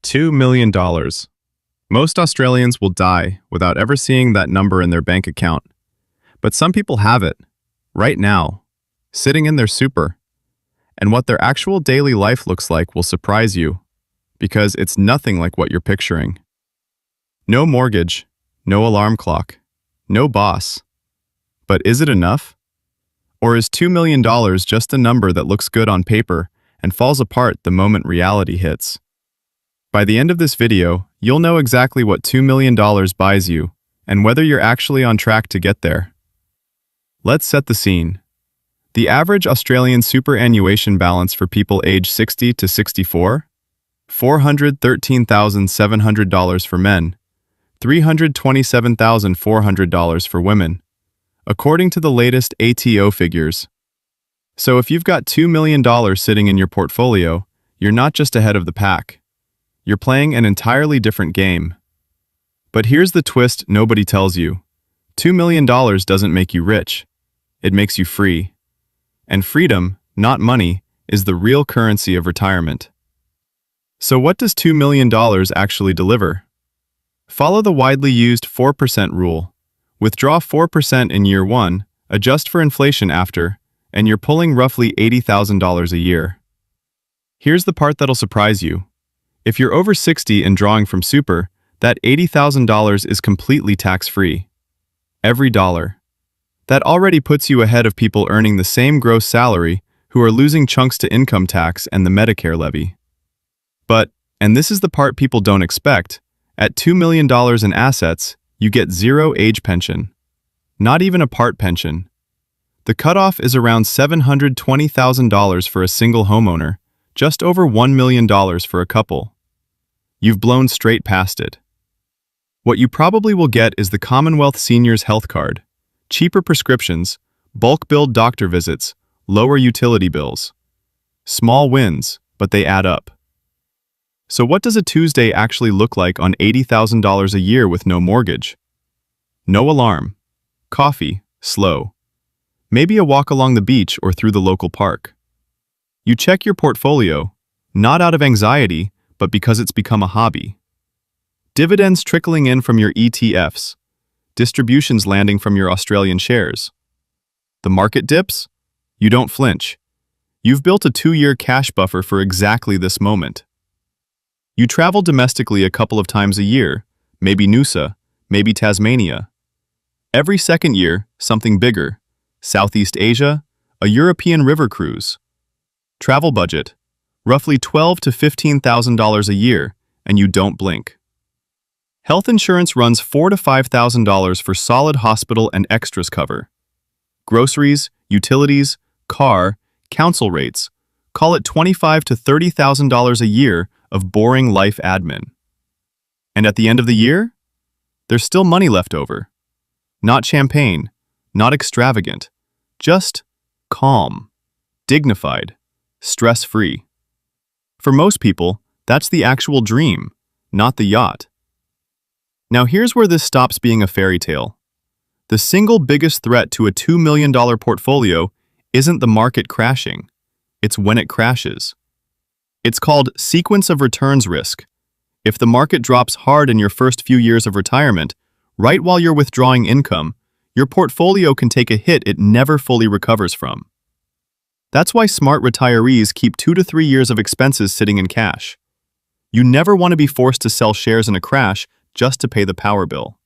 $2 million. Most Australians will die without ever seeing that number in their bank account. But some people have it, right now, sitting in their super. And what their actual daily life looks like will surprise you, because it's nothing like what you're picturing. No mortgage, no alarm clock, no boss. But is it enough? Or is $2 million just a number that looks good on paper and falls apart the moment reality hits? By the end of this video, you'll know exactly what $2 million buys you and whether you're actually on track to get there. Let's set the scene. The average Australian superannuation balance for people aged 60 to 64? $413,700 for men, $327,400 for women, according to the latest ATO figures. So if you've got $2 million sitting in your portfolio, you're not just ahead of the pack. You're playing an entirely different game. But here's the twist nobody tells you. $2 million doesn't make you rich. It makes you free. And freedom, not money, is the real currency of retirement. So what does $2 million actually deliver? Follow the widely used 4% rule. Withdraw 4% in year one, adjust for inflation after, and you're pulling roughly $80,000 a year. Here's the part that'll surprise you. If you're over 60 and drawing from super, that $80,000 is completely tax-free. Every dollar. That already puts you ahead of people earning the same gross salary who are losing chunks to income tax and the Medicare levy. But, and this is the part people don't expect, at $2 million in assets, you get zero age pension. Not even a part pension. The cutoff is around $720,000 for a single homeowner, just over $1 million for a couple. You've blown straight past it. What you probably will get is the Commonwealth Seniors Health Card, cheaper prescriptions, bulk billed doctor visits, lower utility bills. Small wins, but they add up. So what does a Tuesday actually look like on $80,000 a year with no mortgage? No alarm. Coffee, slow. Maybe a walk along the beach or through the local park. You check your portfolio, not out of anxiety, but because it's become a hobby. Dividends trickling in from your ETFs. Distributions landing from your Australian shares. The market dips? You don't flinch. You've built a 2-year cash buffer for exactly this moment. You travel domestically a couple of times a year, maybe Noosa, maybe Tasmania. Every second year, something bigger. Southeast Asia, a European river cruise. Travel budget, roughly $12,000 to $15,000 a year, and you don't blink. Health insurance runs $4,000 to $5,000 for solid hospital and extras cover. Groceries, utilities, car, council rates, call it $25,000 to $30,000 a year of boring life admin. And at the end of the year, there's still money left over. Not champagne, not extravagant, just calm, dignified, stress-free. For most people, that's the actual dream, not the yacht. Now here's where this stops being a fairy tale. The single biggest threat to a $2 million portfolio isn't the market crashing, it's when it crashes. It's called sequence of returns risk. If the market drops hard in your first few years of retirement, right while you're withdrawing income, your portfolio can take a hit it never fully recovers from. That's why smart retirees keep 2 to 3 years of expenses sitting in cash. You never want to be forced to sell shares in a crash just to pay the power bill.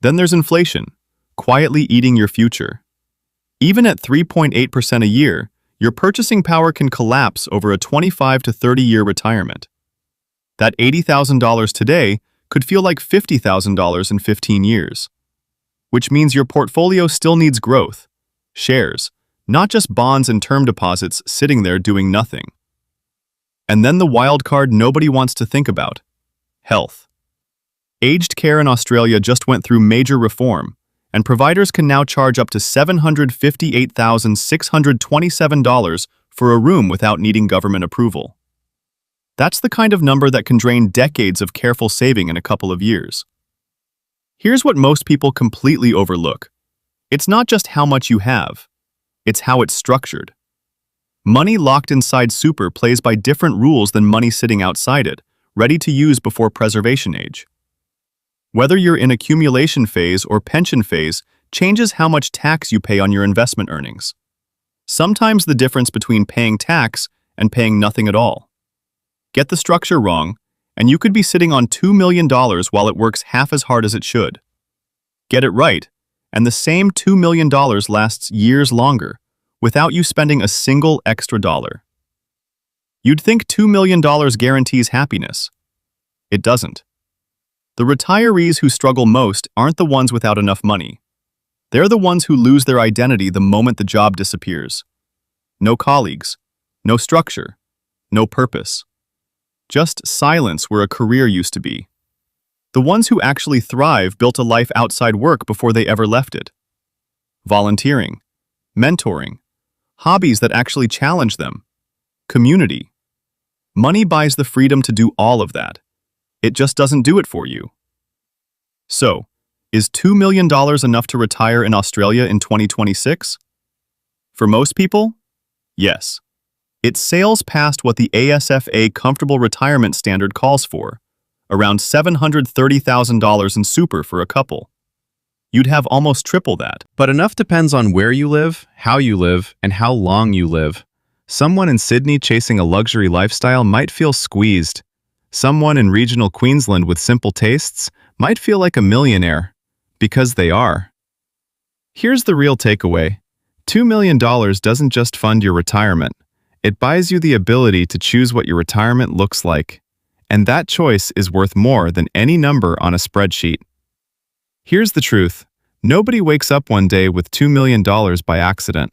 Then there's inflation, quietly eating your future. Even at 3.8% a year, your purchasing power can collapse over a 25 to 30-year retirement. That $80,000 today could feel like $50,000 in 15 years. Which means your portfolio still needs growth, shares, not just bonds and term deposits sitting there doing nothing. And then the wild card nobody wants to think about: health. Aged care in Australia just went through major reform, and providers can now charge up to $758,627 for a room without needing government approval. That's the kind of number that can drain decades of careful saving in a couple of years. Here's what most people completely overlook. It's not just how much you have, it's how it's structured. Money locked inside super plays by different rules than money sitting outside it, ready to use before preservation age. Whether you're in accumulation phase or pension phase changes how much tax you pay on your investment earnings. Sometimes the difference between paying tax and paying nothing at all. Get the structure wrong, and you could be sitting on $2 million while it works half as hard as it should. Get it right, and the same $2 million lasts years longer, without you spending a single extra dollar. You'd think $2 million guarantees happiness. It doesn't. The retirees who struggle most aren't the ones without enough money. They're the ones who lose their identity the moment the job disappears. No colleagues, no structure, no purpose. Just silence where a career used to be. The ones who actually thrive built a life outside work before they ever left it. Volunteering, mentoring, hobbies that actually challenge them, community. Money buys the freedom to do all of that. It just doesn't do it for you. So, is $2 million enough to retire in Australia in 2026? For most people, yes. It sails past what the ASFA comfortable retirement standard calls for, around $730,000 in super for a couple. You'd have almost triple that. But enough depends on where you live, how you live, and how long you live. Someone in Sydney chasing a luxury lifestyle might feel squeezed. Someone in regional Queensland with simple tastes might feel like a millionaire, because they are. Here's the real takeaway. $2 million doesn't just fund your retirement. It buys you the ability to choose what your retirement looks like. And that choice is worth more than any number on a spreadsheet. Here's the truth. Nobody wakes up one day with $2 million by accident.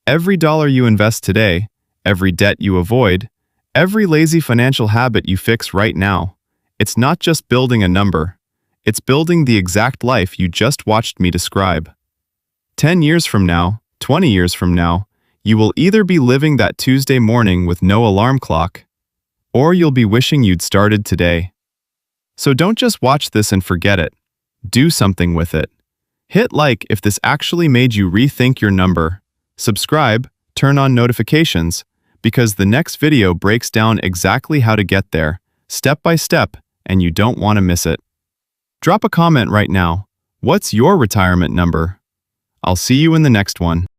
Every dollar you invest today, every debt you avoid, every lazy financial habit you fix right now, it's not just building a number. It's building the exact life you just watched me describe. 10 years from now, 20 years from now, you will either be living that Tuesday morning with no alarm clock, or you'll be wishing you'd started today. So don't just watch this and forget it. Do something with it. Hit like if this actually made you rethink your number. Subscribe, turn on notifications, because the next video breaks down exactly how to get there, step by step, and you don't want to miss it. Drop a comment right now. What's your retirement number? I'll see you in the next one.